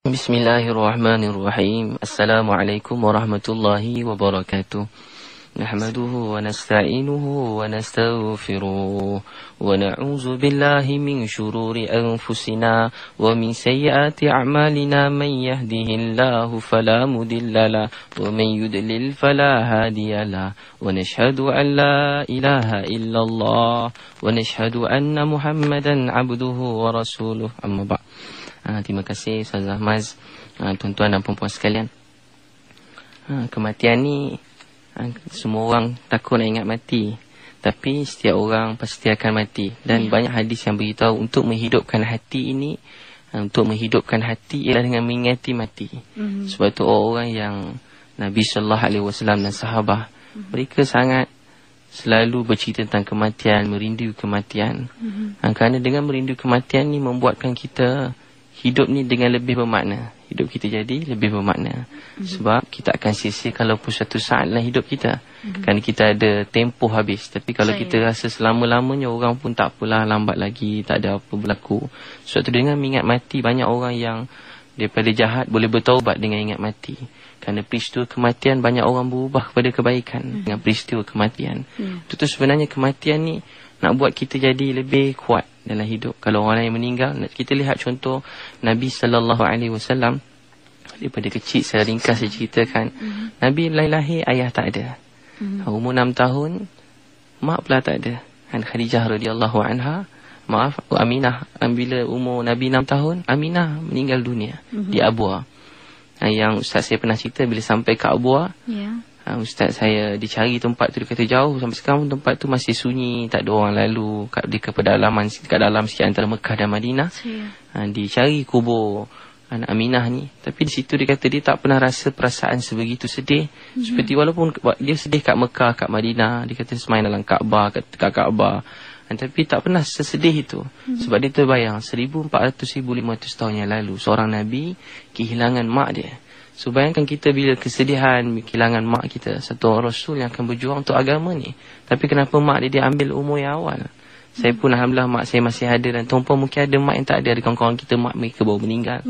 Bismillahirrahmanirrahim. Assalamualaikum warahmatullahi wabarakatuh. Nahmaduhu wa nasta'inuhu wa nastaghfiruh wa na'udzu billahi min shururi anfusina wa min sayyiati a'malina man yahdihillahu fala mudilla wa man yudlil fala hadiyalah wa nashhadu an la ilaha illallah wa nashhadu anna Muhammadan abduhu wa rasuluh. Amma ba'd. Terima kasih Ustaz Ahmaz, tuan-tuan dan puan-puan sekalian. Kematian ni semua orang takut nak ingat mati, tapi setiap orang pasti akan mati. Dan banyak hadis yang beritahu untuk menghidupkan hati ini, untuk menghidupkan hati ialah dengan mengingati mati. Sebab tu orang yang Nabi sallallahu alaihi wasallam dan sahabat, mereka sangat selalu bercerita tentang kematian, merindu kematian. Kerana dengan merindu kematian ni membuatkan kita hidup ni dengan lebih bermakna. Hidup kita jadi lebih bermakna. Sebab kita akan sia-sia kalau pun satu saat dalam hidup kita. Kerana kita ada tempoh habis. Tapi kalau kita rasa selama-lamanya orang pun tak apalah, lambat lagi, tak ada apa berlaku. Sebab tu dengan mengingat mati, banyak orang yang daripada jahat boleh bertaubat dengan ingat mati. Kerana peristiwa kematian, banyak orang berubah kepada kebaikan dengan peristiwa kematian. Itu sebenarnya kematian ni nak buat kita jadi lebih kuat dalam hidup. Kalau orang lain meninggal, kita lihat contoh Nabi sallallahu alaihi wasallam. Daripada kecil saya ringkas saya ceritakan, Nabi lahir ayah tak ada. Umur 6 tahun mak pula tak ada. Khadijah radhiyallahu anha, Aminah, bila umur Nabi 6 tahun, Aminah meninggal dunia di Abwa. Yang ustaz saya pernah cerita, bila sampai ke Abwa, ustaz saya dicari tempat tu, dia kata jauh, sampai sekarang tempat tu masih sunyi, tak ada orang lalu, dekat pedalaman, dekat dalam sikit antara Mekah dan Madinah. Dicari kubur anak Aminah ni. Tapi di situ dia kata dia tak pernah rasa perasaan sebegitu sedih. Seperti walaupun dia sedih kat Mekah, kat Madinah, dia kata semain dalam Kaabah, kat Kaabah, tapi tak pernah sesedih itu. Sebab dia terbayang 1400-1500 tahun yang lalu seorang Nabi kehilangan mak dia. So bayangkan kita bila kesedihan kehilangan mak kita, satu orang Rasul yang akan berjuang untuk agama ni. Tapi kenapa mak dia ambil umur yang awal? Saya pun alhamdulillah mak saya masih ada, dan tuan-puan mungkin ada mak yang tak ada. Ada kawan-kawan kita mak mereka baru meninggal.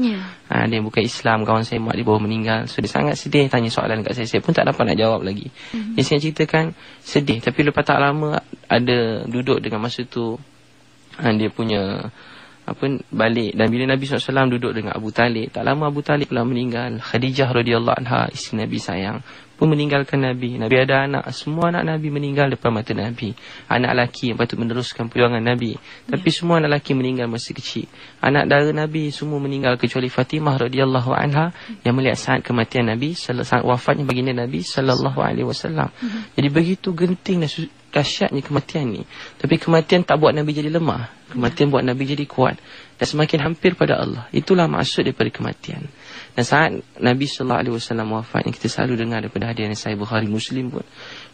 Ada yang bukan Islam, kawan saya mak dia baru meninggal. So dia sangat sedih tanya soalan kat saya pun tak dapat nak jawab lagi. Yang saya ceritakan sedih, tapi lepas tak lama ada duduk dengan masa tu dia punya balik. Dan bila Nabi SAW duduk dengan Abu Talib, tak lama Abu Talib pula meninggal. Khadijah radhiyallahu anha, isteri Nabi sayang, pun meninggalkan Nabi. Nabi ada anak, semua anak Nabi meninggal depan mata Nabi. Anak lelaki yang patut meneruskan perjuangan Nabi, tapi semua anak lelaki meninggal masih kecil. Anak dara Nabi semua meninggal kecuali Fatimah radhiyallahu anha yang melihat saat kematian Nabi, saat wafatnya baginda Nabi sallallahu alaihi wasallam. Jadi begitu genting dan dahsyatnya kematian ni. Tapi kematian tak buat Nabi jadi lemah. Kematian buat Nabi jadi kuat dan semakin hampir pada Allah. Itulah maksud daripada kematian. Dan saat Nabi sallallahu alaihi wasallam wafat, yang kita selalu dengar daripada hadis Sahih Bukhari Muslim pun,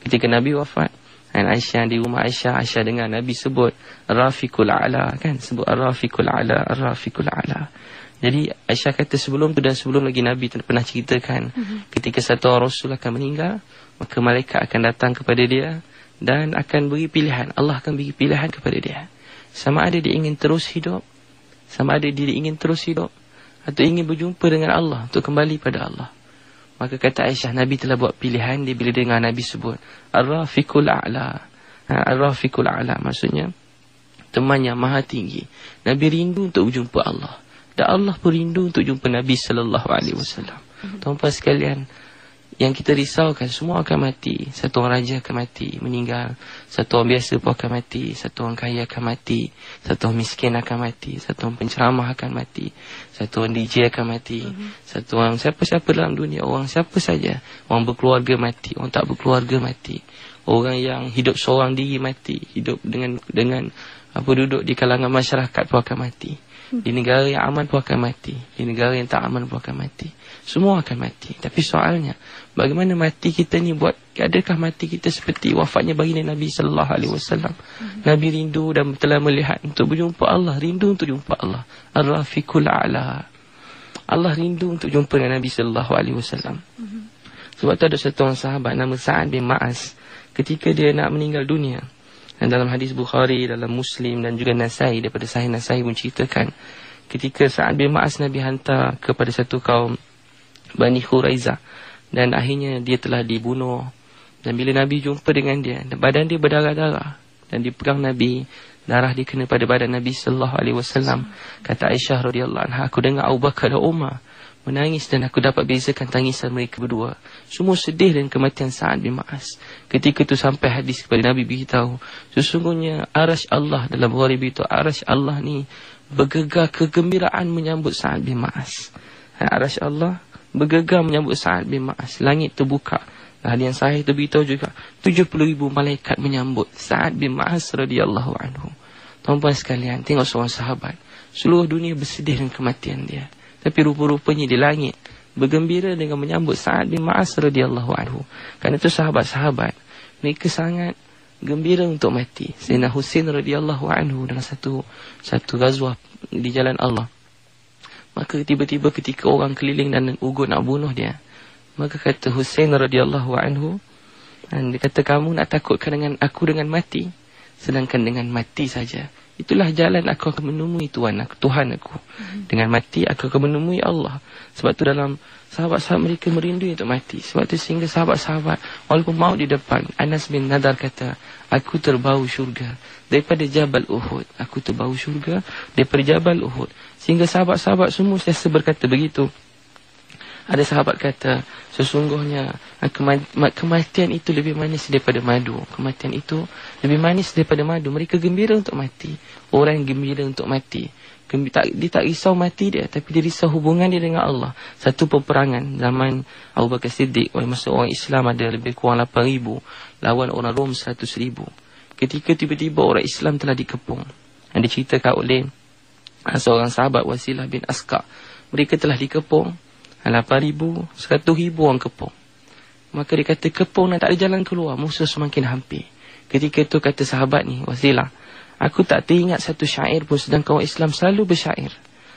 ketika Nabi wafat, dan Aisyah di rumah Aisyah dengar Nabi sebut Rafiqul A'la, kan, sebut Rafiqul A'la, Rafiqul A'la. Jadi Aisyah kata sebelum tu dan sebelum lagi Nabi pernah ceritakan, ketika satu orang Rasul akan meninggal, maka malaikat akan datang kepada dia dan akan beri pilihan. Allah akan beri pilihan kepada dia, sama ada dia ingin terus hidup, sama ada dia ingin terus hidup atau ingin berjumpa dengan Allah, untuk kembali pada Allah. Maka kata Aisyah, Nabi telah buat pilihan dia bila dengar Nabi sebut Ar-Rafiqul A'la. Ar-Rafiqul A'la maksudnya teman yang maha tinggi. Nabi rindu untuk berjumpa Allah, dan Allah pun rindu untuk jumpa Nabi sallallahu alaihi wasallam. Tuan-tuan sekalian, yang kita risaukan semua akan mati. Satu orang raja akan mati, meninggal. Satu orang biasa pun akan mati. Satu orang kaya akan mati. Satu orang miskin akan mati. Satu orang penceramah akan mati. Satu orang DJ akan mati. Satu orang siapa-siapa dalam dunia, orang siapa saja. Orang berkeluarga mati, orang tak berkeluarga mati. Orang yang hidup seorang diri mati. Hidup dengan duduk di kalangan masyarakat pun akan mati. Di negara yang aman pun akan mati. Di negara yang tak aman pun akan mati. Semua akan mati. Tapi soalnya, bagaimana mati kita ni buat? Adakah mati kita seperti wafatnya baginda Nabi sallallahu alaihi wasallam? Nabi rindu dan telah melihat untuk berjumpa Allah, rindu untuk jumpa Allah. Ar-Rafiqul A'la. Allah rindu untuk jumpa dengan Nabi sallallahu alaihi wasallam. Sebab tu ada satu orang sahabat nama Sa'ad bin Ma'as, ketika dia nak meninggal dunia, dan dalam hadis Bukhari, dalam Muslim dan juga Nasai, daripada Sahih Nasai menceritakan, ketika Sa'ad bin Mu'az Nabi hantar kepada satu kaum Bani Khuraizah, dan akhirnya dia telah dibunuh. Dan bila Nabi jumpa dengan dia, badan dia berdarah-darah, dan dipegang Nabi, darah dia kena pada badan Nabi sallallahu alaihi wasallam. Kata Aisyah radhiyallahu anha, aku dengar Abu Bakar dan Umar menangis, dan aku dapat bezakan tangisan mereka berdua. Semua sedih dengan kematian Sa'ad bin Mu'az. Ketika itu sampai hadis kepada Nabi beritahu, sesungguhnya arasy Allah, dalam Bukhari beritahu, arasy Allah ni bergegar kegembiraan menyambut Sa'ad bin Mu'az. Arasy Allah bergegar menyambut Sa'ad bin Mu'az. Langit terbuka. Hadis yang sahih itu beritahu juga 70,000 malaikat menyambut Sa'ad bin Mu'az radhiyallahu anhu. Tuan-tuan sekalian, tengok seorang sahabat, seluruh dunia bersedih dengan kematian dia, tapi rupa-rupanya di langit bergembira dengan menyambut Sa'ad bin Mu'az radhiyallahu anhu. Kerana itu sahabat-sahabat, mereka sangat gembira untuk mati. Sayyidina Husain radhiyallahu anhu dalam satu ghazwah di jalan Allah, maka tiba-tiba ketika orang keliling dan ugut nak bunuh dia, maka kata Husain radhiyallahu anhu, dan dia kata, kamu nak takutkan dengan aku dengan mati, sedangkan dengan mati saja, itulah jalan aku akan menemui Tuhan aku. Dengan mati aku akan menemui Allah. Sebab tu dalam sahabat-sahabat mereka merindu untuk mati. Sebab tu sehingga sahabat-sahabat walaupun maut di depan, Anas bin Nadar kata, aku terbau syurga daripada Jabal Uhud. Aku terbau syurga daripada Jabal Uhud. Sehingga sahabat-sahabat semua sentiasa berkata begitu. Ada sahabat kata, sesungguhnya kematian itu lebih manis daripada madu. Kematian itu lebih manis daripada madu. Mereka gembira untuk mati. Orang yang gembira untuk mati, dia tak risau mati dia, tapi dia risau hubungan dia dengan Allah. Satu peperangan zaman Abu Bakar Siddiq, masa orang Islam ada lebih kurang 8,000 lawan orang Rom 100,000. Ketika tiba-tiba orang Islam telah dikepung, dan diceritakan oleh seorang sahabat, Wasilah bin Asqa, mereka telah dikepung 8,000, 100,000 orang kepung. Maka dia kata, kepung dan tak ada jalan keluar, musuh semakin hampir. Ketika itu kata sahabat ni, Wasilah, aku tak teringat satu syair pun, sedangkan orang Islam selalu bersyair.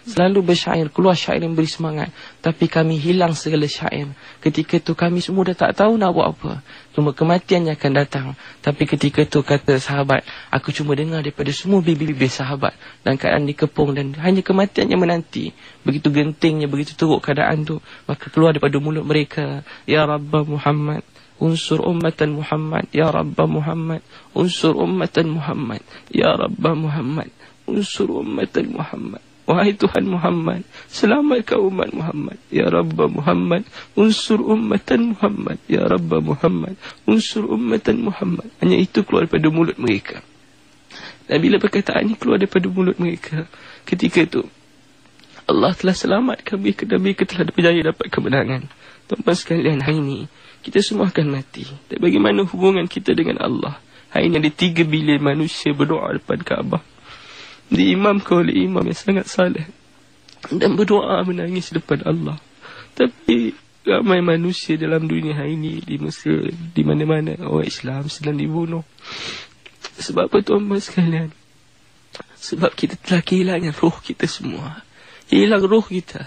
Selalu bersyair, keluar syair yang beri semangat. Tapi kami hilang segala syair. Ketika itu kami semua dah tak tahu nak buat apa. Cuma kematiannya akan datang. Tapi ketika itu kata sahabat, aku cuma dengar daripada semua bibir-bibir sahabat dan keadaan dikepung, dan hanya kematiannya menanti. Begitu gentingnya, begitu teruk keadaan tu, maka keluar daripada mulut mereka, Ya Rabba Muhammad, unsur ummatan Muhammad. Ya Rabba Muhammad, unsur ummatan Muhammad. Ya Rabba Muhammad, unsur ummatan Muhammad. Wahai Tuhan Muhammad, selamatkan umat Muhammad. Ya Rabba Muhammad, unsur ummatan Muhammad. Ya Rabba Muhammad, unsur ummatan Muhammad. Hanya itu keluar daripada mulut mereka. Dan bila perkataan ini keluar daripada mulut mereka, ketika itu Allah telah selamatkan mereka, dan mereka telah berjaya dapat kemenangan. Tuan-tuan sekalian, hari ini kita semua akan mati. Dan bagaimana hubungan kita dengan Allah? Hari ini ada 3 bilion manusia berdoa depan Kaabah, diimamkan oleh imam yang sangat saleh, dan berdoa menangis depan Allah. Tapi ramai manusia dalam dunia hari ini, di Mesir, di mana-mana, orang Islam sedang dibunuh. Sebab apa tuan-tuan sekalian? Sebab kita telah kehilangan roh kita semua. Hilang roh kita.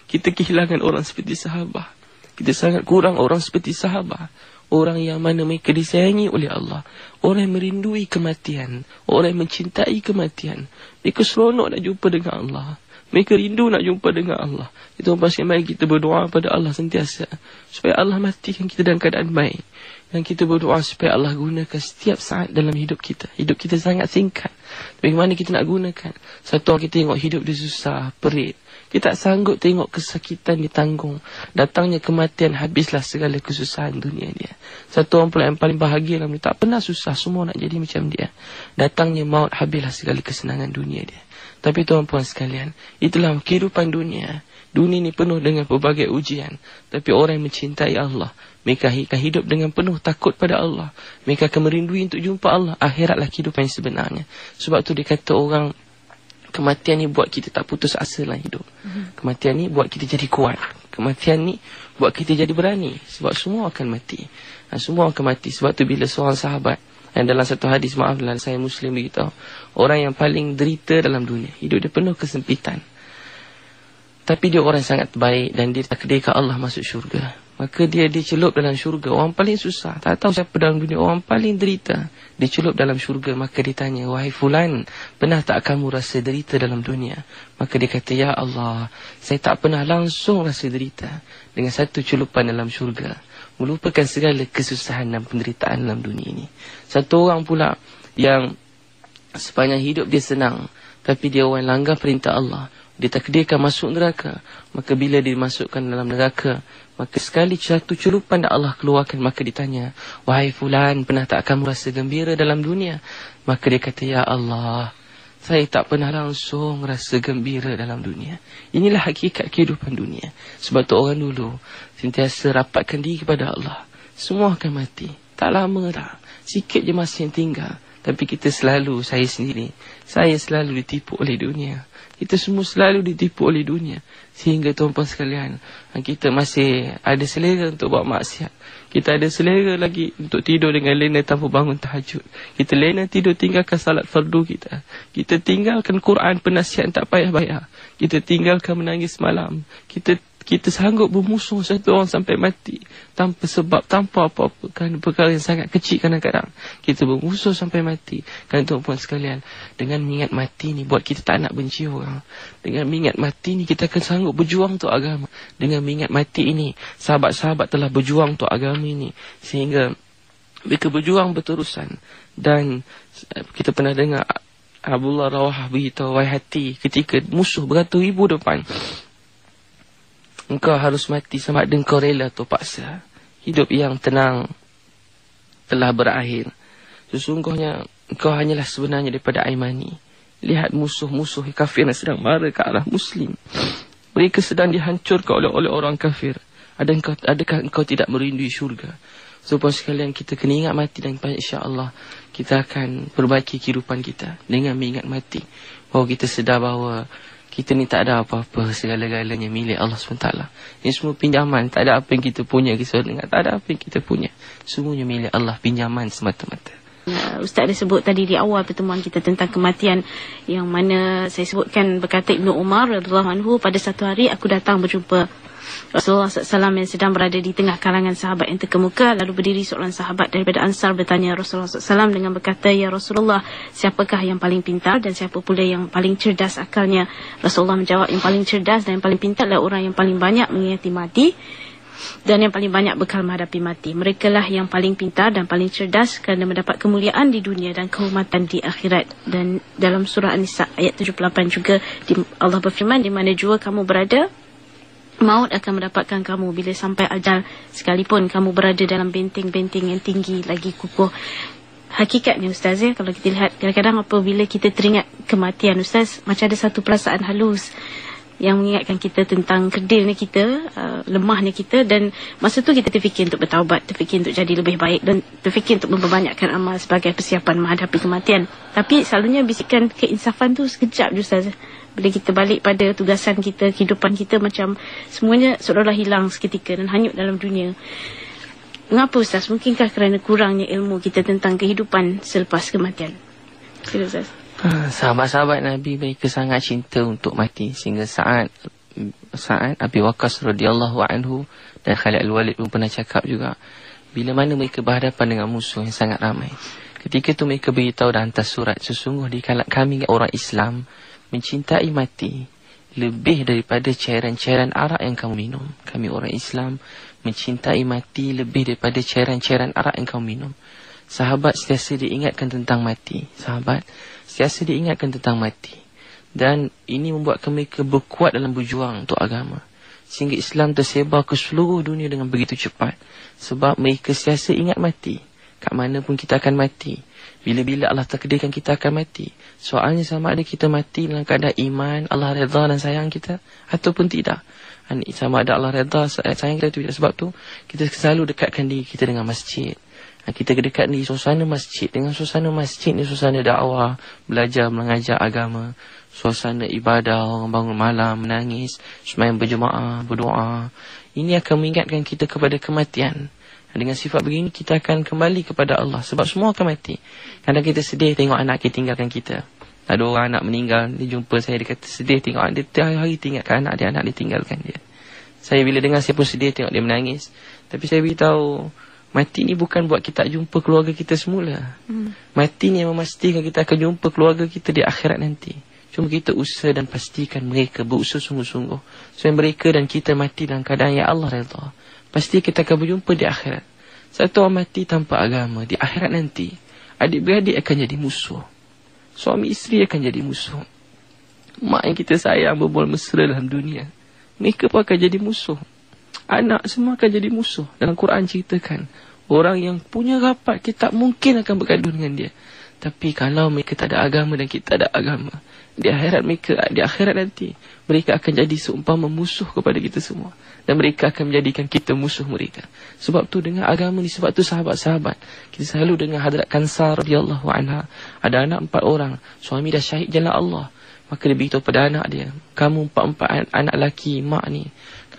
Kita kehilangan orang seperti sahabat. Kita sangat kurang orang seperti sahabat. Orang yang mana mereka disayangi oleh Allah. Orang yang merindui kematian. Orang yang mencintai kematian. Mereka seronok nak jumpa dengan Allah. Mereka rindu nak jumpa dengan Allah. Itu pasal mari kita berdoa pada Allah sentiasa, supaya Allah matikan kita dalam keadaan baik. Dan kita berdoa supaya Allah gunakan setiap saat dalam hidup kita. Hidup kita sangat singkat. Bagaimana kita nak gunakan? Satu orang kita tengok hidup dia susah, perit. Kita tak sanggup tengok kesakitan ditanggung. Datangnya kematian, habislah segala kesusahan dunia dia. Satu orang pula yang paling bahagia dalam dia, tak pernah susah, semua nak jadi macam dia. Datangnya maut, habislah segala kesenangan dunia dia. Tapi tuan-puan sekalian, itulah kehidupan dunia. Dunia ini penuh dengan pelbagai ujian. Tapi orang yang mencintai Allah, mereka akan hidup dengan penuh takut pada Allah. Mereka akan merindui untuk jumpa Allah. Akhiratlah kehidupan yang sebenarnya. Sebab tu dia kata orang, kematian ni buat kita tak putus asa dalam hidup. Kematian ni buat kita jadi kuat. Kematian ni buat kita jadi berani. Sebab semua akan mati. Semua akan mati. Sebab tu bila seorang sahabat, dan dalam satu hadis, maaf dalam saya Muslim beritahu, orang yang paling derita dalam dunia, hidup dia penuh kesempitan, tapi dia orang yang sangat baik, dan dia takdirkan Allah masuk syurga. maka dia dicelup dalam syurga. Orang paling susah, tak tahu siapa dalam dunia, orang paling derita, dicelup dalam syurga. Maka ditanya, wahai fulan, pernah tak kamu rasa derita dalam dunia? Maka dia kata, ya Allah, saya tak pernah langsung rasa derita. Dengan satu celupan dalam syurga, melupakan segala kesusahan dan penderitaan dalam dunia ini. Satu orang pula yang sepanjang hidup dia senang, tapi dia orang langgar perintah Allah, ditakdirkan masuk neraka. Maka bila dimasukkan dalam neraka, maka sekali satu celupan yang Allah keluarkan, maka ditanya, wahai fulan, pernah tak kamu rasa gembira dalam dunia? Maka dia kata, ya Allah, saya tak pernah langsung rasa gembira dalam dunia. Inilah hakikat kehidupan dunia. Sebab tu orang dulu sentiasa rapatkan diri kepada Allah. Semua akan mati, tak lama dah, sikit je masa yang tinggal. Tapi kita selalu, saya selalu ditipu oleh dunia. Kita semua selalu ditipu oleh dunia. Sehingga tuan-tuan sekalian, kita masih ada selera untuk buat maksiat. Kita ada selera lagi untuk tidur dengan lena tanpa bangun tahajud. Kita lena tidur tinggalkan salat fardu kita. Kita tinggalkan Quran penasihat tak payah bayar. Kita tinggalkan menangis malam. Kita sanggup bermusuh satu orang sampai mati tanpa sebab, tanpa apa-apa, kerana perkara yang sangat kecil kadang-kadang. Kita bermusuh sampai mati. Kerana tuan-tuan sekalian, dengan mengingat mati ni buat kita tak nak benci orang. Dengan mengingat mati ni kita akan sanggup berjuang untuk agama. Dengan mengingat mati ini, sahabat-sahabat telah berjuang untuk agama ini, sehingga mereka berjuang berterusan. Dan kita pernah dengar Abdullah Rawahah beritahu, wahai hati, ketika musuh beratus-ribu depan, engkau harus mati sama ada engkau rela atau paksa. Hidup yang tenang telah berakhir. Sesungguhnya engkau hanyalah sebenarnya daripada air mani. Lihat musuh-musuh kafir yang sedang marah ke arah Muslim. Mereka sedang dihancurkan oleh orang kafir. Adakah engkau tidak merindui syurga? Supaya sekalian kita kena ingat mati, dan insya-Allah kita akan perbaiki kehidupan kita dengan mengingat mati. Bahawa kita sedar bahawa kita ni tak ada apa-apa, segala-galanya milik Allah SWT. Ini semua pinjaman, tak ada apa yang kita punya, tak ada apa yang kita punya. Semuanya milik Allah, pinjaman semata-mata. Ustaz ada sebut tadi di awal pertemuan kita tentang kematian, yang mana saya sebutkan berkata Ibnu Umar radhiyallahu anhu, pada satu hari aku datang berjumpa Rasulullah SAW yang sedang berada di tengah kalangan sahabat yang terkemuka. Lalu berdiri seorang sahabat daripada Ansar bertanya Rasulullah SAW dengan berkata, ya Rasulullah, siapakah yang paling pintar dan siapa pula yang paling cerdas akalnya? Rasulullah menjawab, yang paling cerdas dan yang paling pintar adalah orang yang paling banyak mengingati mati dan yang paling banyak bekal menghadapi mati. Mereka lah yang paling pintar dan paling cerdas kerana mendapat kemuliaan di dunia dan kehormatan di akhirat. Dan dalam surah An-Nisa ayat 78 juga Allah berfirman, di mana jua kamu berada, maut akan mendapatkan kamu bila sampai ajal, sekalipun kamu berada dalam benteng-benteng yang tinggi lagi kukuh. Hakikatnya Ustaz, kalau kita lihat kadang-kadang apabila kita teringat kematian Ustaz, macam ada satu perasaan halus yang mengingatkan kita tentang kerdilnya kita, lemahnya kita. Dan masa tu kita terfikir untuk bertaubat, terfikir untuk jadi lebih baik, dan terfikir untuk memperbanyakkan amal sebagai persiapan menghadapi kematian. Tapi selalunya bisikan keinsafan tu sekejap je Ustaz. Bila kita balik pada tugasan kita, kehidupan kita, macam semuanya seolah-olah hilang seketika dan hanyut dalam dunia. Mengapa Ustaz? Mungkinkah kerana kurangnya ilmu kita tentang kehidupan selepas kematian? Sila Ustaz. Sahabat-sahabat Nabi mereka sangat cinta untuk mati, sehingga Sa'ad Abi Waqqas radhiyallahu anhu dan Khalid Al-Walid pun pernah cakap juga, bila mana mereka berhadapan dengan musuh yang sangat ramai, ketika itu mereka beritahu dan hantar surat, sesungguh di kalangan kami orang Islam mencintai mati lebih daripada cairan-cairan arak yang kamu minum. Kami orang Islam mencintai mati lebih daripada cairan-cairan arak yang kamu minum. Sahabat sentiasa diingatkan tentang mati. Dan ini membuatkan mereka berkuat dalam berjuang untuk agama, sehingga Islam tersebar ke seluruh dunia dengan begitu cepat. Sebab mereka sentiasa ingat mati. Kat mana pun kita akan mati. Bila-bila Allah takdirkan kita akan mati. Soalnya sama ada kita mati dalam keadaan iman, Allah redha dan sayang kita, ataupun tidak. Sama ada Allah redha, sayang kita, tidak. Sebab tu kita selalu dekatkan diri kita dengan masjid. Kita dekat di suasana masjid. Dengan suasana masjid ni suasana dakwah, belajar, mengajar agama, suasana ibadah, orang bangun malam, menangis, sembahyang berjemaah, berdoa. Ini akan mengingatkan kita kepada kematian. Dengan sifat begini kita akan kembali kepada Allah. Sebab semua akan mati. Kadang kita sedih tengok anak kita tinggalkan kita. Ada orang anak meninggal, dia jumpa saya, dia kata sedih tengok dia, hari-hari tinggalkan anak dia tinggalkan dia. Saya bila dengar, saya pun sedih tengok dia menangis. Tapi saya beritahu, mati ni bukan buat kita jumpa keluarga kita semula. Mati ni yang memastikan kita akan jumpa keluarga kita di akhirat nanti. Cuma kita usaha dan pastikan mereka berusaha sungguh-sungguh. Supaya mereka dan kita mati dalam keadaan ya Allah redha. Pasti kita akan berjumpa di akhirat. Satu orang mati tanpa agama, di akhirat nanti, adik-beradik akan jadi musuh. Suami isteri akan jadi musuh. Mak yang kita sayang berbual mesra dalam dunia, mereka pun akan jadi musuh. Anak semua akan jadi musuh. Dalam Quran ceritakan, orang yang punya rapat, kita tak mungkin akan bergaduh dengan dia. Tapi kalau mereka tak ada agama dan kita ada agama, di akhirat nanti, mereka akan jadi seumpama musuh kepada kita semua. Dan mereka akan menjadikan kita musuh mereka. Sebab tu dengan agama ni, sebab tu sahabat-sahabat, kita selalu dengar Hadrat Kansar radhiyallahu anha, ada anak 4 orang, suami dah syahid jalan Allah. Maka dia beritahu pada anak dia, kamu 4 anak lelaki mak ni,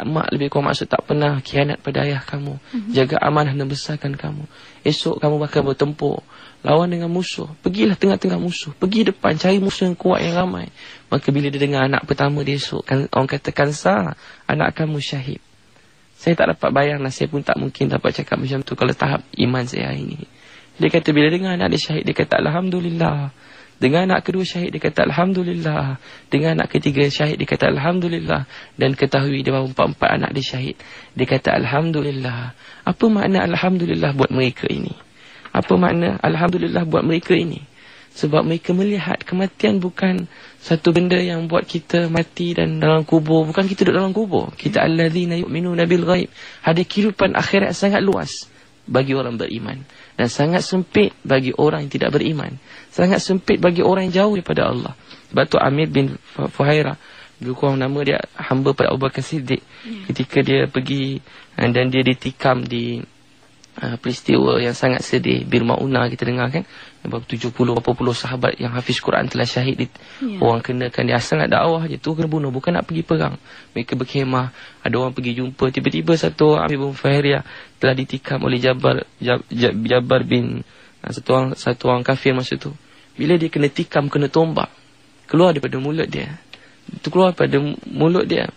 mak lebih kurang maksud tak pernah khianat pada ayah kamu, jaga amanah dan besarkan kamu. Esok kamu bakal bertempur lawan dengan musuh, pergilah tengah-tengah musuh, pergi depan, cari musuh yang kuat, yang ramai. Maka bila dia dengar anak pertama dia esok, orang katakan sah, anak kamu syahid. Saya tak dapat bayanglah, saya pun tak mungkin dapat cakap macam tu kalau tahap iman saya hari ini. Dia kata bila dengar anak dia syahid, dia kata Alhamdulillah. Dengan anak kedua syahid, dia kata Alhamdulillah. Dengan anak ketiga syahid, dia kata Alhamdulillah. Dan ketahui dia baru 4 anak dia syahid, dia kata Alhamdulillah. Apa makna Alhamdulillah buat mereka ini? Apa makna Alhamdulillah buat mereka ini? Sebab mereka melihat kematian bukan satu benda yang buat kita mati dan dalam kubur. Bukan kita duduk dalam kubur. Kita allazina yu'minuna bil ghaib. Ada kehidupan akhirat sangat luas bagi orang beriman, dan sangat sempit bagi orang yang tidak beriman. Sangat sempit bagi orang yang jauh daripada Allah. Sebab tu Amir bin Fuhairah, lebih kurang nama dia hamba pada Abu Bakar Siddiq, ketika dia pergi dan dia ditikam di peristiwa yang sangat sedih, Bir Maunah, kita dengar kan, 70 berapa puluh sahabat yang hafiz Quran telah syahid. Orang kenakan dia asal nak dakwah je, tu kena bunuh, bukan nak pergi perang. Mereka berkhemah, ada orang pergi jumpa, tiba-tiba satu orang Amir bin Fuhairah telah ditikam oleh Jabbar bin satu orang kafir masa tu. Bila dia kena tikam, kena tombak, keluar daripada mulut dia, itu keluar daripada mulut dia,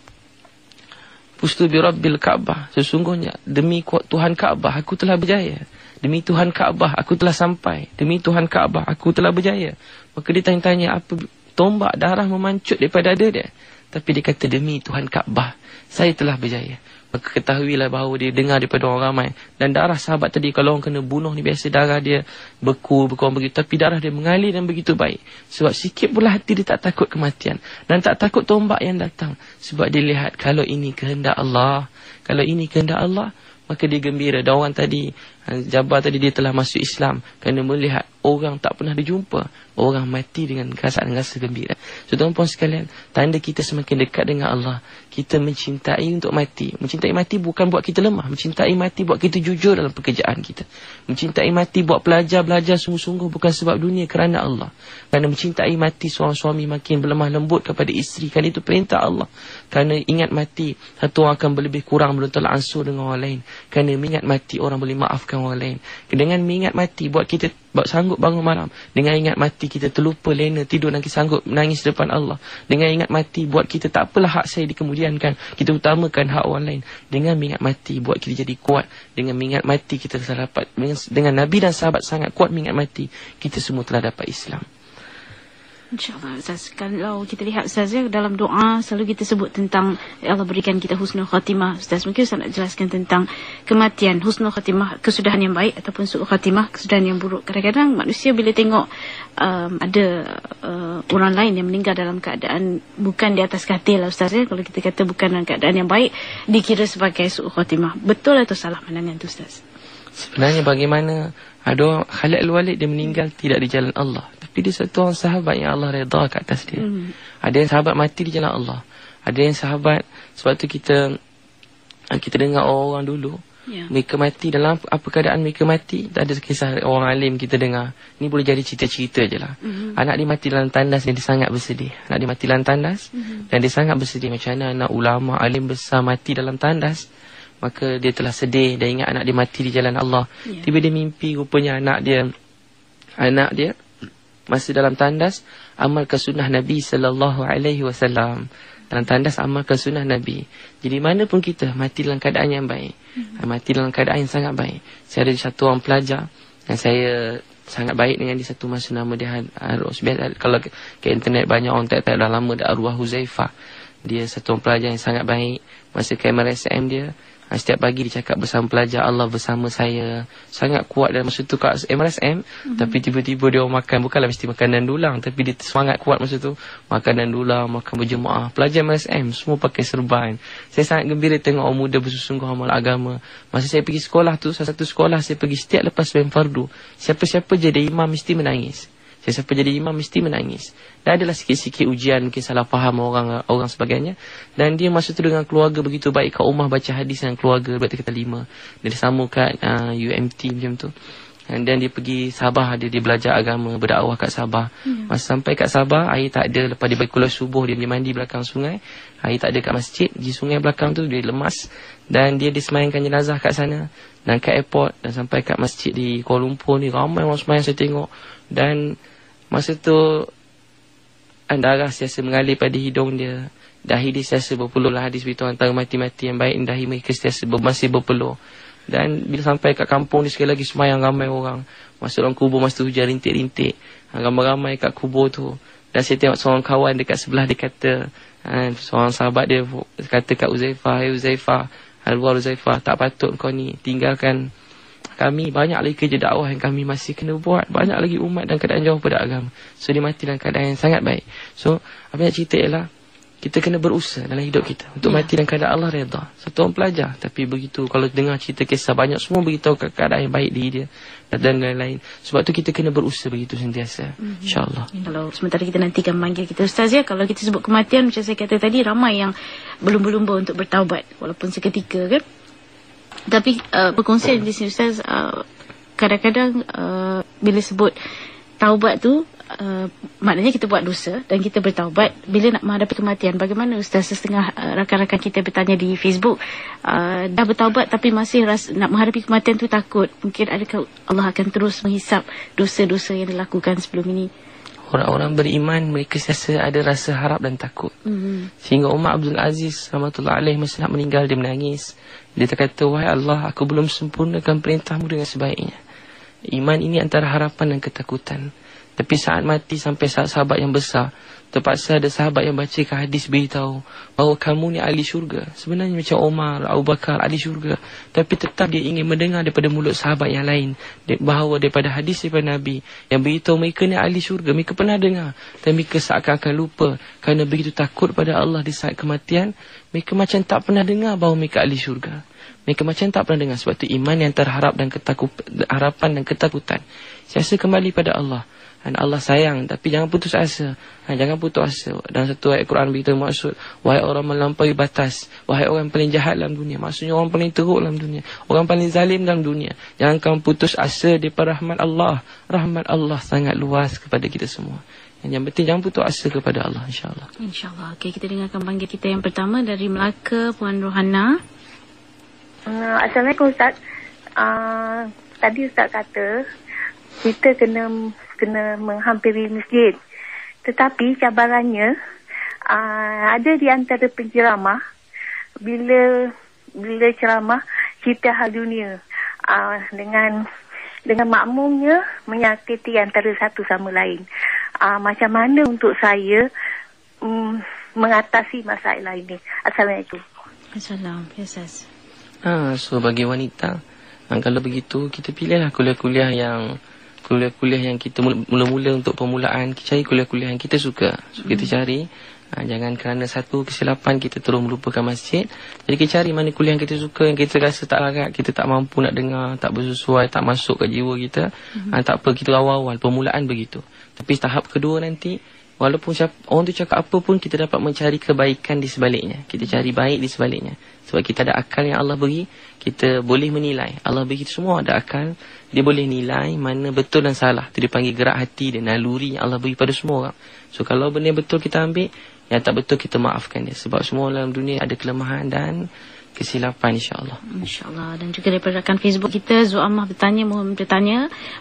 Fustu bi Rabbil Ka'bah, sesungguhnya demi Tuhan Ka'bah aku telah berjaya. Demi Tuhan Ka'bah aku telah sampai. Demi Tuhan Ka'bah aku telah berjaya. Maka dia tanya-tanya apa, tombak darah memancut daripada dada dia. Tapi dia kata demi Tuhan Ka'bah saya telah berjaya. Maka ketahuilah bahawa dia dengar daripada orang ramai. Dan darah sahabat tadi, kalau orang kena bunuh ni, biasa darah dia berkurang begitu. Tapi darah dia mengalir dan begitu baik. Sebab sikit pula hati dia tak takut kematian. Dan tak takut tombak yang datang. Sebab dia lihat, kalau ini kehendak Allah, kalau ini kehendak Allah, maka dia gembira. Dan orang tadi, Jabbar tadi, dia telah masuk Islam kerana melihat orang tak pernah dijumpa, orang mati dengan perasaan rasa gembira. So tuan-puan sekalian, tanda kita semakin dekat dengan Allah, kita mencintai untuk mati. Mencintai mati bukan buat kita lemah. Mencintai mati buat kita jujur dalam pekerjaan kita. Mencintai mati buat belajar sungguh-sungguh, bukan sebab dunia, kerana Allah. Kerana mencintai mati, seorang suami makin berlemah lembut kepada isteri, kerana itu perintah Allah. Kerana ingat mati, satu orang akan lebih kurang bertolak ansur dengan orang lain. Kerana mengingat mati, orang boleh maafkan orang lain. Dengan mengingat mati, buat kita sanggup bangun malam. Dengan ingat mati, kita terlupa lena tidur dan kita sanggup menangis depan Allah. Dengan ingat mati, buat kita tak apalah hak saya dikemudiankan, kita utamakan hak orang lain. Dengan mengingat mati, buat kita jadi kuat. Dengan mengingat mati, kita telah dapat, dengan Nabi dan sahabat sangat kuat mengingat mati, kita semua telah dapat Islam. InsyaAllah Ustaz, kalau kita lihat Ustaz ya, dalam doa selalu kita sebut tentang Allah berikan kita husnul khatimah. Ustaz, mungkin Ustaz nak jelaskan tentang kematian, husnul khatimah, kesudahan yang baik, ataupun su'ul khatimah, kesudahan yang buruk. Kadang-kadang manusia bila tengok ada orang lain yang meninggal dalam keadaan bukan di atas katil lah Ustaz ya, kalau kita kata bukan dalam keadaan yang baik, dikira sebagai su'ul khatimah. Betul atau salah pandangan tu Ustaz? Sebenarnya bagaimana ada orang Khalid Al-Walid, dia meninggal tidak di jalan Allah, tapi dia satu orang sahabat yang Allah redha ke atas dia. Ada yang sahabat mati di jalan Allah, ada yang sahabat, sebab tu kita dengar orang dulu, mereka mati dalam apa keadaan mereka mati. Tak ada kisah orang alim kita dengar. Ni boleh jadi cerita-cerita je lah. Anak dia mati dalam tandas dan dia sangat bersedih. Anak dia mati dalam tandas dan dia sangat bersedih. Macam mana anak ulama alim besar mati dalam tandas. Maka dia telah sedih dan ingat anak dia mati di jalan Allah. Tiba dia mimpi, rupanya anak dia masa dalam tandas amalkan sunnah Nabi sallallahu alaihi wasallam. dalam tandas amalkan sunnah Nabi. Jadi mana pun kita mati dalam keadaan yang baik, mati dalam keadaan yang sangat baik. Saya ada satu orang pelajar yang saya sangat baik dengan dia, satu masa nama dia kalau ke internet banyak orang tak dah lama, dah Arwah Huzaifah. Dia satu orang pelajar yang sangat baik. Masa ke MRSM dia, setiap pagi dia cakap bersama pelajar, Allah bersama saya. Sangat kuat dalam masa tu kat MRSM. Tapi tiba-tiba dia orang makan, bukanlah mesti makanan dulang, tapi dia semangat kuat masa tu. Makanan dulang, makan berjemaah. Pelajar MRSM semua pakai serban. Saya sangat gembira tengok orang muda bersungguh amal agama. Masa saya pergi sekolah tu, salah satu sekolah saya pergi setiap lepas sembahyang fardu, siapa-siapa jadi imam mesti menangis. Siapa jadi imam mesti menangis. Dan adalah sikit-sikit ujian, mungkin salah faham orang sebagainya. Dan dia masa tu dengan keluarga begitu baik. Kat rumah baca hadis dengan keluarga, buat kata 5. Dia sama kat UMT macam tu. Dan dia pergi Sabah, dia belajar agama, berdakwah kat Sabah. Masa sampai kat Sabah, air tak ada. Lepas dia bagi kuliah subuh, dia mandi belakang sungai. Air tak ada kat masjid. Di sungai belakang tu, dia lemas. Dan dia disemayangkan jenazah kat sana. Dan kat airport. Dan sampai kat masjid di Kuala Lumpur ni, ramai orang semayang saya tengok. Dan masa tu darah siasa mengalir pada hidung dia. Dahi dia siasa berpeluh lah. Hadis beritahu antara mati-mati yang baik, dahi mereka siasa masih berpeluh. Dan bila sampai kat kampung dia, sekali lagi semayang ramai orang. Masuk dalam kubur, masa tu hujan rintik-rintik. Ramai-ramai kat kubur tu. Dan saya tengok seorang kawan dekat sebelah dia kata, seorang sahabat dia kata kat Huzaifah, "Hai Huzaifah, Al-War Huzaifah, tak patut kau ni tinggalkan kami, banyak lagi kerja dakwah yang kami masih kena buat. Banyak lagi umat dalam keadaan jauh pada agama." So dia mati dalam keadaan yang sangat baik. So apa yang cerita ialah kita kena berusaha dalam hidup kita untuk mati dalam keadaan Allah redha. Satu orang pelajar, tapi begitu kalau dengar cerita kisah banyak semua beritahu keadaan yang baik diri dia dan lain-lain. Sebab tu kita kena berusaha begitu sentiasa. InsyaAllah. Kalau sementara kita nantikan manggil kita Ustaz ya, kalau kita sebut kematian macam saya kata tadi, ramai yang berlumba-lumba untuk bertaubat walaupun seketika kan. Tapi perkongsian di sini Ustaz, kadang-kadang bila sebut taubat tu, maknanya kita buat dosa dan kita bertaubat. Bila nak menghadapi kematian, bagaimana Ustaz? Setengah rakan-rakan kita bertanya di Facebook, dah bertaubat tapi masih nak menghadapi kematian tu takut. Mungkin adakah Allah akan terus menghisap dosa-dosa yang dilakukan sebelum ini? Orang-orang beriman, mereka sentiasa ada rasa harap dan takut. Sehingga Umar Abdul Aziz rahmatullah alaih masa nak meninggal, dia menangis. Dia terkata, "Wahai Allah, aku belum sempurnakan perintahmu dengan sebaiknya." Iman ini antara harapan dan ketakutan. Tapi saat mati, sampai sahabat yang besar, terpaksa ada sahabat yang bacakan hadis beritahu bahawa kamu ni ahli syurga. Sebenarnya macam Omar, Abu Bakar, ahli syurga. Tapi tetap dia ingin mendengar daripada mulut sahabat yang lain bahawa daripada hadis daripada Nabi yang beritahu mereka ni ahli syurga. Mereka pernah dengar, tapi mereka seakan-akan lupa. Kerana begitu takut pada Allah di saat kematian, mereka macam tak pernah dengar bahawa mereka ahli syurga. Mereka macam tak pernah dengar. Sebab tu iman yang terharap dan harapan dan ketakutan sentiasa kembali pada Allah. Dan Allah sayang, tapi jangan putus asa. Jangan putus asa. Dalam satu ayat Quran beritahu maksud, wahai orang melampaui batas, wahai orang paling jahat dalam dunia. Maksudnya orang paling teruk dalam dunia, orang paling zalim dalam dunia. Jangan kamu putus asa daripada rahmat Allah. Rahmat Allah sangat luas kepada kita semua. Yang penting jangan putus asa kepada Allah, insyaAllah. InsyaAllah. Okey, kita dengarkan panggil kita yang pertama dari Melaka, Puan Rohana. Assalamualaikum Ustaz. Tadi Ustaz kata kita kena menghampiri masjid. Tetapi cabarannya ada di antara penceramah, bila ceramah cerita hal dunia, dengan makmumnya menyakiti antara satu sama lain. Macam mana untuk saya mengatasi masalah ini? Assalamualaikum. Assalamualaikum. Yes. So bagi wanita, kalau begitu kita pilihlah kuliah-kuliah yang kita mula-mula untuk permulaan. Kita cari kuliah-kuliah yang kita suka. So kita cari, jangan kerana satu kesilapan kita terus melupakan masjid. Jadi kita cari mana kuliah yang kita suka, yang kita rasa tak larat, kita tak mampu nak dengar, tak bersesuai, tak masuk ke jiwa kita. Tak apa, kita awal-awal permulaan begitu. Tapi tahap kedua nanti, walaupun orang tu cakap apa pun, kita dapat mencari kebaikan di sebaliknya. Kita cari baik di sebaliknya. Sebab kita ada akal yang Allah beri, kita boleh menilai. Allah beri kita semua ada akal, dia boleh nilai mana betul dan salah. Itu dipanggil gerak hati dan naluri yang Allah beri pada semua orang. So kalau benda betul kita ambil, yang tak betul kita maafkan dia. Sebab semua dalam dunia ada kelemahan dan kesilapan, insya-Allah. InsyaAllah. Dan juga daripada rakan Facebook kita, Zu'amah bertanya,